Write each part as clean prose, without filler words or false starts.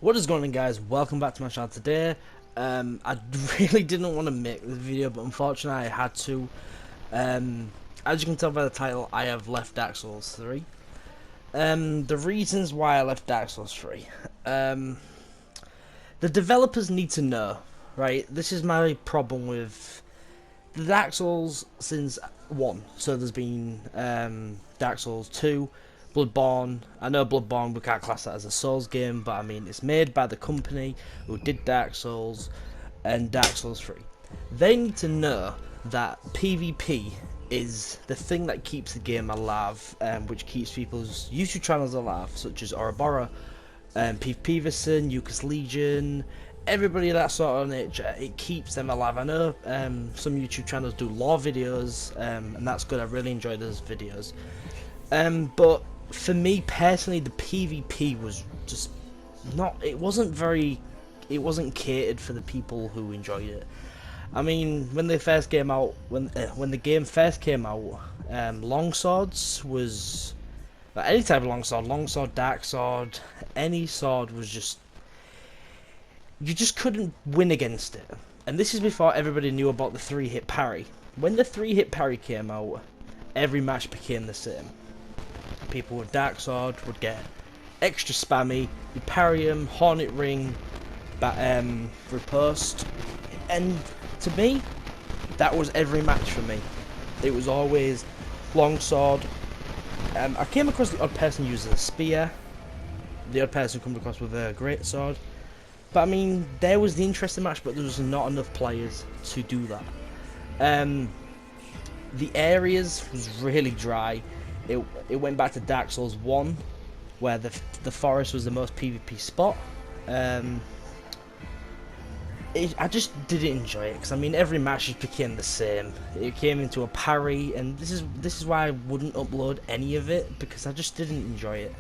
What is going on, guys? Welcome back to my channel today. I really didn't want to make this video, but unfortunately I had to. As you can tell by the title, I have left Dark Souls 3. The reasons why I left Dark Souls 3. The developers need to know, right? This is my problem with the Dark Souls since 1. So there's been Dark Souls 2, Bloodborne. I know Bloodborne, we can't class that as a Souls game, but I mean it's made by the company who did Dark Souls and Dark Souls 3. They need to know that PvP is the thing that keeps the game alive, which keeps people's YouTube channels alive, such as Ouroboros, Pete Peterson, Eucas Legion, everybody of that sort of nature. It keeps them alive. I know some YouTube channels do lore videos, and that's good. I really enjoy those videos. But for me personally, the PvP was just not. It wasn't catered for the people who enjoyed it. I mean, when they first came out, when the game first came out, longswords was like any type of longsword, dark sword, any sword was just, you just couldn't win against it. And this is before everybody knew about the 3-hit parry. When the 3-hit parry came out, every match became the same. People with dark sword would get extra spammy, you parry them, hornet ring, riposte, and to me, that was every match for me. It was always longsword. I came across the odd person using a spear, the odd person come across with a great sword, but I mean, there was the interesting match, but there was not enough players to do that. The areas was really dry. It went back to Dark Souls 1, where the forest was the most PvP spot. I just didn't enjoy it, because I mean every match just became the same. It came into a parry, and this is why I wouldn't upload any of it, because I just didn't enjoy it.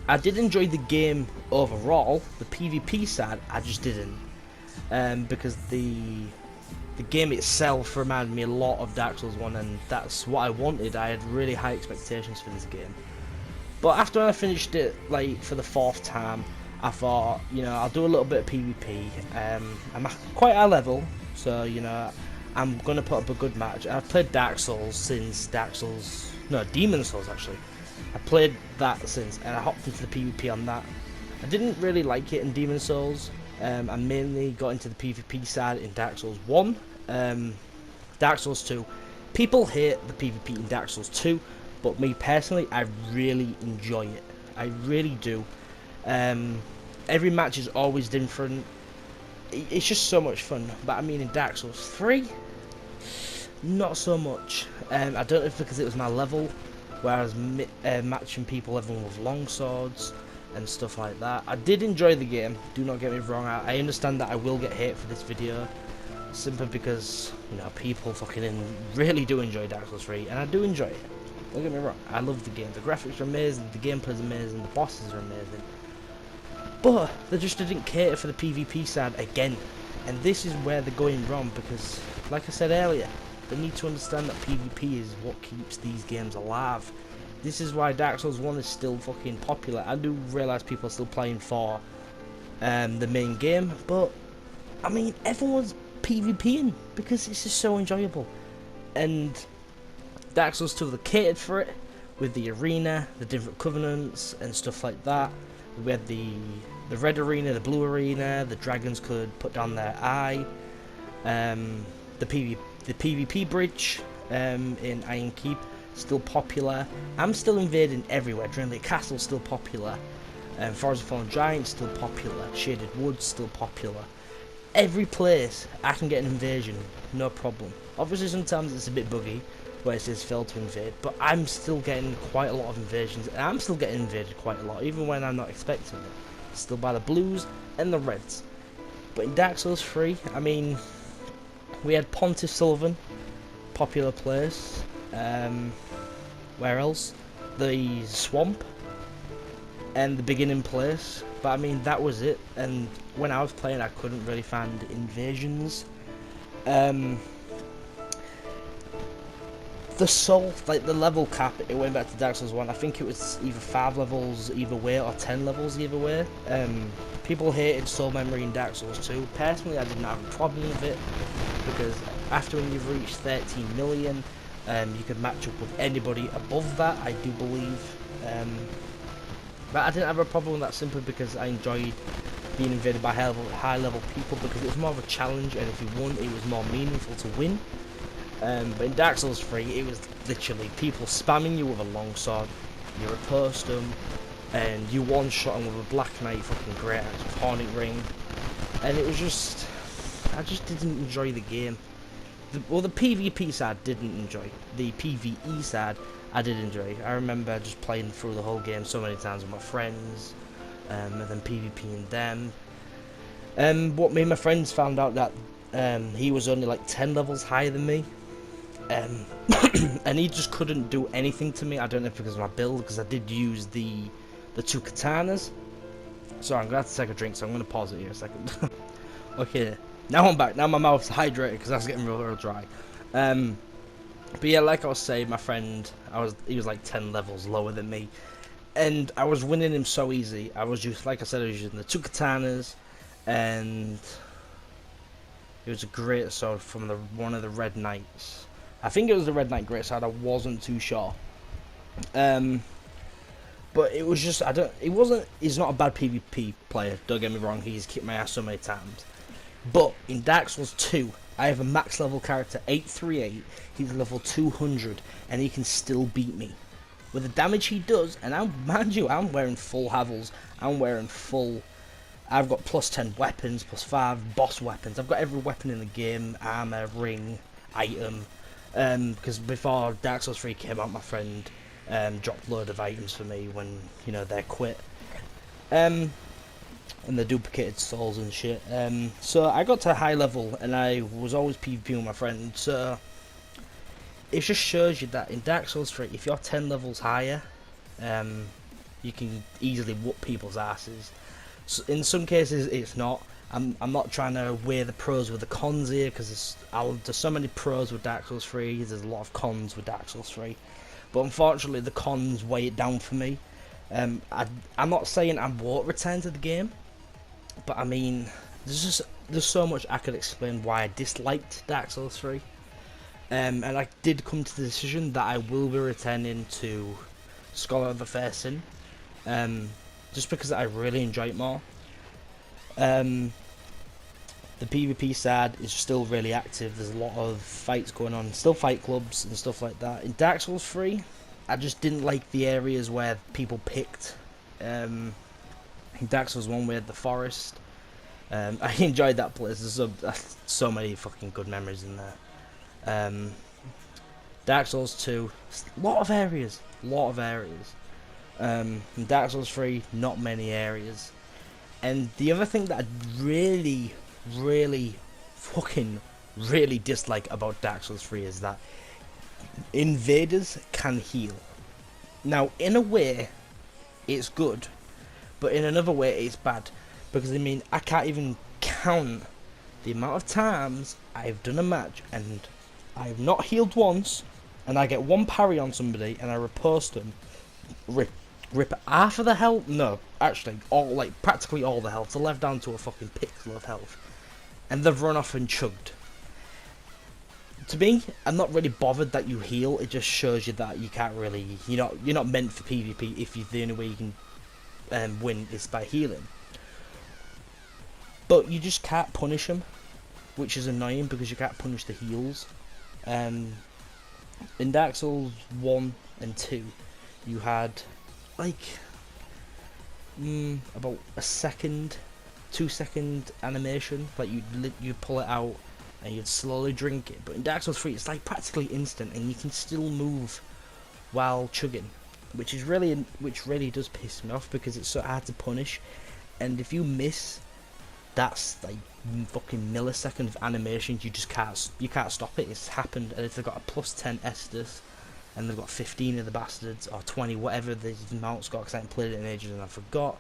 I did enjoy the game overall. The PvP side I just didn't, because the game itself reminded me a lot of Dark Souls 1, and that's what I wanted. I had really high expectations for this game. But after I finished it, like, for the 4th time, I thought, you know, I'll do a little bit of PvP. I'm at quite high level, so, you know, I'm going to put up a good match. I've played Dark Souls since Demon Souls, actually. I played that since, and I hopped into the PvP on that. I didn't really like it in Demon Souls. I mainly got into the PvP side in Dark Souls 1. Dark Souls 2. People hate the PvP in Dark Souls 2, but me personally, I really enjoy it. I really do. Every match is always different. It's just so much fun. But I mean, in Dark Souls 3, not so much. I don't know if because it was my level, where I was matching people, everyone with long swords and stuff like that. I did enjoy the game, do not get me wrong. I understand that I will get hate for this video, simply because, you know, people fucking really do enjoy Dark Souls 3, and I do enjoy it. Don't get me wrong, I love the game. The graphics are amazing, the gameplay is amazing, the bosses are amazing. But they just didn't cater for the PvP side again. And this is where they're going wrong, because, like I said earlier, they need to understand that PvP is what keeps these games alive. This is why Dark Souls 1 is still fucking popular. I do realise people are still playing for the main game, but I mean, everyone's PvPing because it's just so enjoyable. And Dark Souls 2, they catered for it with the arena, the different covenants and stuff like that. We had the red arena, the blue arena, the dragons could put down their eye, the PvP bridge in Iron Keep, still popular. I'm still invading everywhere. Dreamlake Castle still popular. Forest of Fallen Giants still popular. Shaded Woods still popular. Every place I can get an invasion, no problem. Obviously sometimes it's a bit buggy, where it says fail to invade, but I'm still getting quite a lot of invasions, and I'm still getting invaded quite a lot, even when I'm not expecting it. Still by the blues and the reds. But in Dark Souls 3, I mean, we had Pontiff Sullivan, popular place. Where else? The swamp and the beginning place. But I mean, that was it. And when I was playing, I couldn't really find invasions. the soul, like the level cap, it went back to Dark Souls 1. I think it was either 5 levels either way or 10 levels either way. People hated soul memory in Dark Souls 2. Personally, I didn't have a problem with it because after when you've reached 13 million, you could match up with anybody above that, I do believe. But I didn't have a problem with that simply because I enjoyed being invaded by high level people because it was more of a challenge, and if you won, it was more meaningful to win. But in Dark Souls 3, it was literally people spamming you with a longsword, you riposte them, and you one-shot them with a Black Knight fucking great axe with Hornet Ring, and it was just, I just didn't enjoy the game. The PvP side didn't enjoy. The PvE side I did enjoy. I remember just playing through the whole game so many times with my friends, and then PvPing them. What me and my friends found out that he was only like 10 levels higher than me. And he just couldn't do anything to me. I don't know if because of my build, because I did use the 2 katanas. So I'm gonna have to take a drink, so I'm gonna pause it here a second. Okay, now I'm back. Now my mouth's hydrated because that's getting real dry. But yeah, like I was saying, my friend, he was like 10 levels lower than me, and I was winning him so easy. I was just, like I said, I was using the 2 katanas, and it was a great sword from one of the Red Knights. I think it was the Red Knight greatsword. I wasn't too sure. But it was just, he's not a bad PvP player, don't get me wrong, he's kicked my ass so many times. But in Dark Souls 2, I have a max level character, 838, he's level 200, and he can still beat me. With the damage he does, and mind you, I'm wearing full Havels, I've got plus 10 weapons, plus 5 boss weapons, I've got every weapon in the game, armor, ring, item, because before Dark Souls 3 came out, my friend dropped a load of items for me when, you know, they quit. And the duplicated souls and shit. So I got to a high level, and I was always PvPing with my friend, so it just shows you that in Dark Souls 3, if you're 10 levels higher, you can easily whoop people's asses. So in some cases, it's not. I'm not trying to weigh the pros with the cons here, because there's so many pros with Dark Souls 3, there's a lot of cons with Dark Souls 3. But unfortunately, the cons weigh it down for me. I'm not saying I won't return to the game, but I mean, there's so much I could explain why I disliked Dark Souls 3. And I did come to the decision that I will be returning to Scholar of the Fair Sin, just because I really enjoy it more. The PvP side is still really active, there's a lot of fights going on, still fight clubs and stuff like that. In Dark Souls 3, I just didn't like the areas where people picked. In Dark Souls 1 we had the forest. I enjoyed that place, there's so many fucking good memories in there. Dark Souls 2, a lot of areas. In Dark Souls 3, not many areas. And the other thing that I really dislike about Dark Souls 3 is that invaders can heal. Now, in a way, it's good, but in another way, it's bad. Because, I mean, I can't even count the amount of times I've done a match and I have not healed once, and I get one parry on somebody and I riposte them, rip half of the health, no, actually, practically all the health, so left down to a fucking pixel of health, and they've run off and chugged. To me, I'm not really bothered that you heal, it just shows you that you can't really, you're not meant for PvP if the only way you can win is by healing. But you just can't punish them, which is annoying because you can't punish the heals. In Dark Souls 1 and 2, you had like about a 2-second animation, like you'd pull it out and you'd slowly drink it. But in Dark Souls 3, it's like practically instant, and you can still move while chugging, which really does piss me off because it's so hard to punish. And if you miss, that's like fucking millisecond of animations. You can't stop it. It's happened. And if they've got a plus 10 Estus, and they've got 15 of the bastards, or 20, whatever the amount's got, because I haven't played it in ages and I forgot,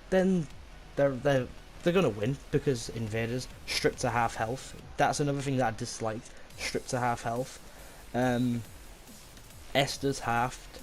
then they're gonna win, because invaders stripped to half health. That's another thing that I disliked, stripped to half health. Esther's halved.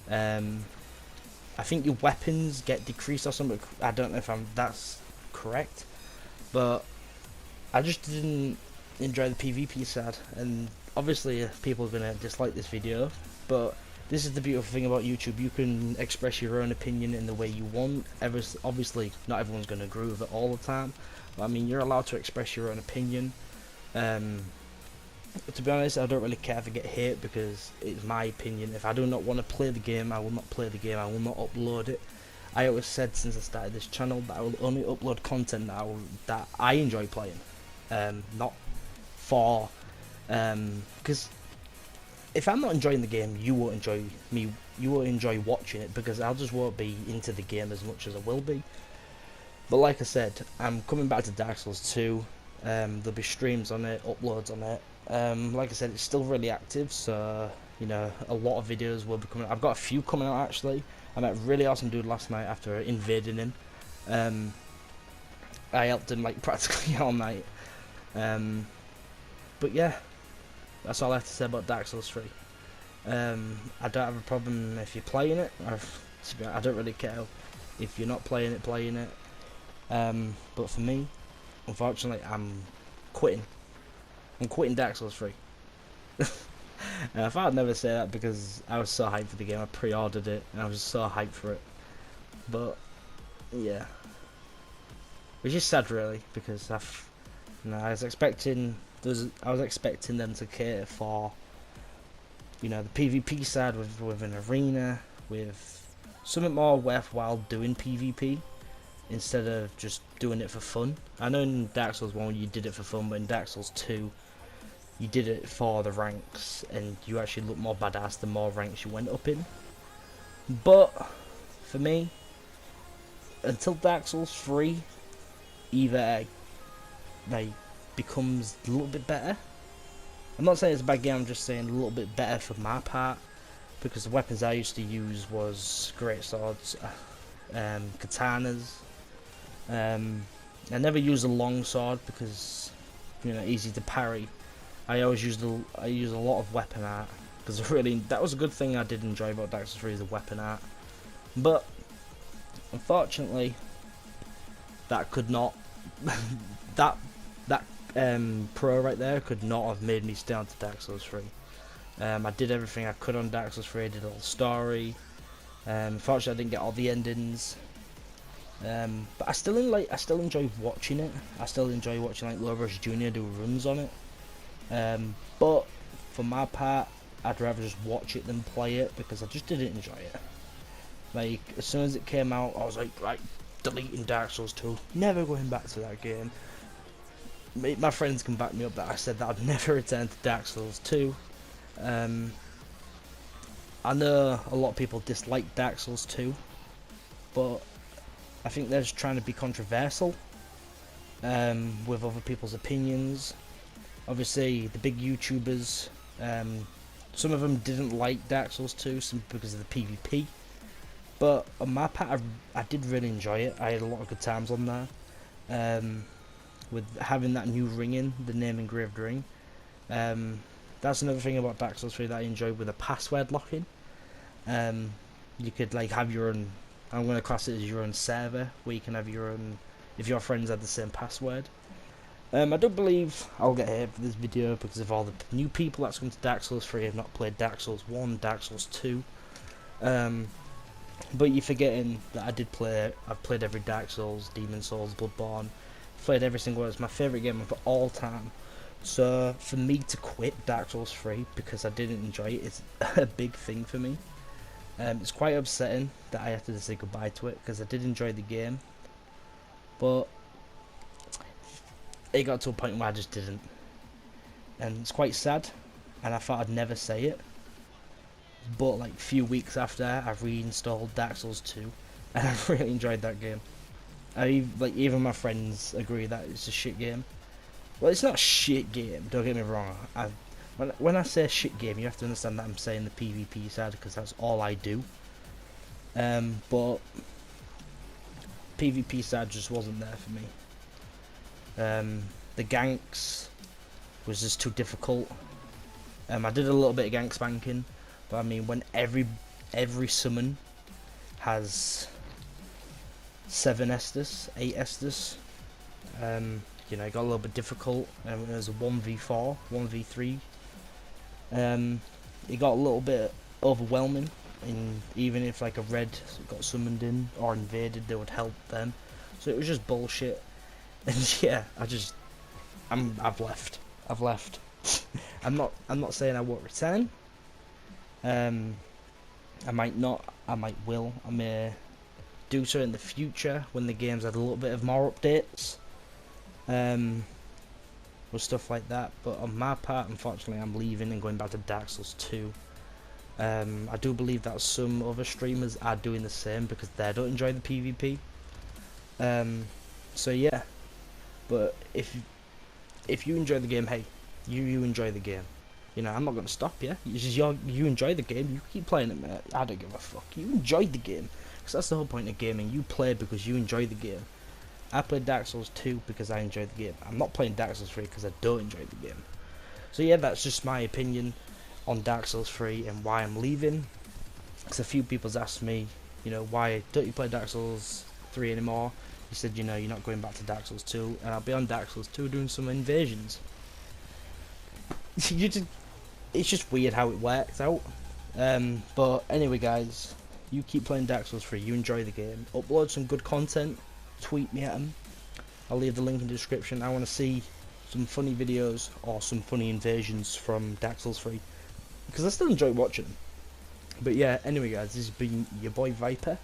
I think your weapons get decreased or something. I don't know if that's correct, but I just didn't enjoy the PvP side. And obviously, people are gonna dislike this video, but this is the beautiful thing about YouTube. You can express your own opinion in the way you want. Obviously, not everyone's gonna agree with it all the time, but I mean, you're allowed to express your own opinion. To be honest, I don't really care if I get hate because it's my opinion. If I do not want to play the game, I will not play the game. I will not upload it. I always said since I started this channel that I will only upload content that I enjoy playing, not for because if I'm not enjoying the game, you won't enjoy me. You won't enjoy watching it because I just won't be into the game as much as I will be. But like I said, I'm coming back to Dark Souls 2. There'll be streams on it, uploads on it. Like I said, it's still really active, so you know a lot of videos will be coming out. I've got a few coming out actually. I met a really awesome dude last night after invading him. I helped him like practically all night. But yeah, that's all I have to say about Dark Souls 3. I don't have a problem if you're playing it. I don't really care if you're not playing it. But for me, unfortunately, I'm quitting. I'm quitting Dark Souls 3. I thought I'd never say that because I was so hyped for the game. I pre-ordered it and I was so hyped for it. But yeah, which is sad really because I was expecting them to cater for, you know, the PvP side with an arena, with something more worthwhile doing PvP instead of just doing it for fun. I know in Dark Souls 1 you did it for fun, but in Dark Souls 2 you did it for the ranks and you actually looked more badass the more ranks you went up in. But for me, until Dark Souls 3 either like becomes a little bit better, I'm not saying it's a bad game, I'm just saying a little bit better for my part, because the weapons I used to use was great swords, katanas. I never used a long sword because, you know, easy to parry. I always used I use a lot of weapon art because that was a good thing I did enjoy about Dark Souls 3 is the weapon art. But unfortunately, that could not that pro right there could not have made me stay on to Dark Souls 3. I did everything I could on Dark Souls 3. I did all the story. Unfortunately, I didn't get all the endings. But I still enjoy watching it. I still enjoy watching like Lowrush Jr. do runs on it. But for my part, I'd rather just watch it than play it because I just didn't enjoy it. Like as soon as it came out, I was like, right, deleting Dark Souls 2, never going back to that game. My friends can back me up that I said that I'd never return to Dark Souls 2. I know a lot of people dislike Dark Souls 2, but I think they're just trying to be controversial with other people's opinions. Obviously, the big YouTubers, some of them didn't like Dark Souls 2 because of the PvP, but on my part, I did really enjoy it. I had a lot of good times on there. With having that new ring in, the name engraved ring. That's another thing about Dark Souls 3 that I enjoyed with the password locking. You could like have your own, I'm going to class it as your own server, where you can have your own, if your friends have the same password. I don't believe I'll get hate for this video because of all the new people that's come to Dark Souls 3 have not played Dark Souls 1, Dark Souls 2. But you're forgetting that I've played every Dark Souls, Demon Souls, Bloodborne, played every single one. It's my favourite game of all time. So for me to quit Dark Souls 3 because I didn't enjoy it is a big thing for me. It's quite upsetting that I have to say goodbye to it because I did enjoy the game, but it got to a point where I just didn't, and it's quite sad, and I thought I'd never say it, but like a few weeks after I reinstalled Dark Souls 2 and I really enjoyed that game. Even my friends agree that it's a shit game. Well, it's not a shit game, don't get me wrong. When I say shit game, you have to understand that I'm saying the PvP side because that's all I do. But PvP side just wasn't there for me. The ganks was just too difficult. I did a little bit of gank spanking, But I mean, when every summon has 7 Estus, 8 Estus, you know, it got a little bit difficult. It was a 1v4, 1v3. It got a little bit overwhelming, and even if like a red got summoned in or invaded, they would help them. So it was just bullshit. And yeah, I've left. I've left. I'm not saying I won't return. I might not. I might will. I may do so in the future when the game's had a little bit of more updates. With stuff like that. But on my part, unfortunately, I'm leaving and going back to Dark Souls 2. I do believe that some other streamers are doing the same because they don't enjoy the PvP. So yeah. But if you enjoy the game, hey, you enjoy the game. You know, I'm not gonna stop you. It's just you enjoy the game. You keep playing it, mate. I don't give a fuck. You enjoy the game, because that's the whole point of gaming. You play because you enjoy the game. I played Dark Souls 2 because I enjoyed the game. I'm not playing Dark Souls 3 because I don't enjoy the game. So yeah, that's just my opinion on Dark Souls 3 and why I'm leaving. Because a few people's asked me, you know, why don't you play Dark Souls 3 anymore? You said, you know, you're not going back to Dark Souls 2, and I'll be on Dark Souls 2 doing some invasions. It's just weird how it works out. But anyway, guys, you keep playing Dark Souls 3. You enjoy the game. Upload some good content. Tweet me at them. I'll leave the link in the description. I want to see some funny videos or some funny invasions from Dark Souls 3, because I still enjoy watching them. But yeah, anyway, guys, this has been your boy Viper.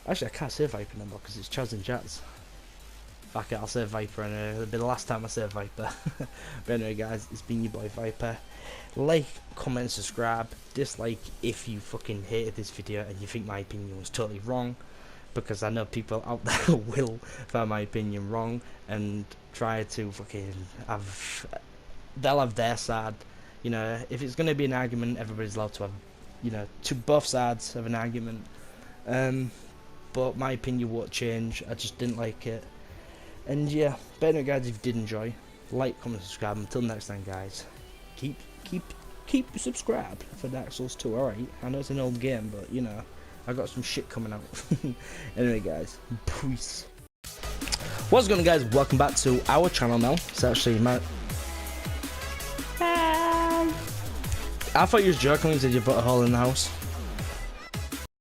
Actually, I can't say Viper no more because it's Chaz and Jazz. Fuck it, I'll say Viper, and it'll be the last time I say Viper. But anyway, guys, it's been your boy Viper. Like, comment, subscribe. Dislike if you fucking hated this video and you think my opinion was totally wrong, because I know people out there will find my opinion wrong and try to fucking they'll have their side. You know, if it's going to be an argument, everybody's allowed to have, you know, to both sides of an argument. But my opinion won't change. I just didn't like it. And yeah, but anyway, guys, if you did enjoy, like, comment, subscribe. Until next time, guys, keep subscribed for Dark Souls 2. Alright, I know it's an old game, but you know, I got some shit coming out. Anyway, guys, peace. What's going on, guys? Welcome back to our channel now. It's actually my... I thought you was joking when you said you put a hole in the house.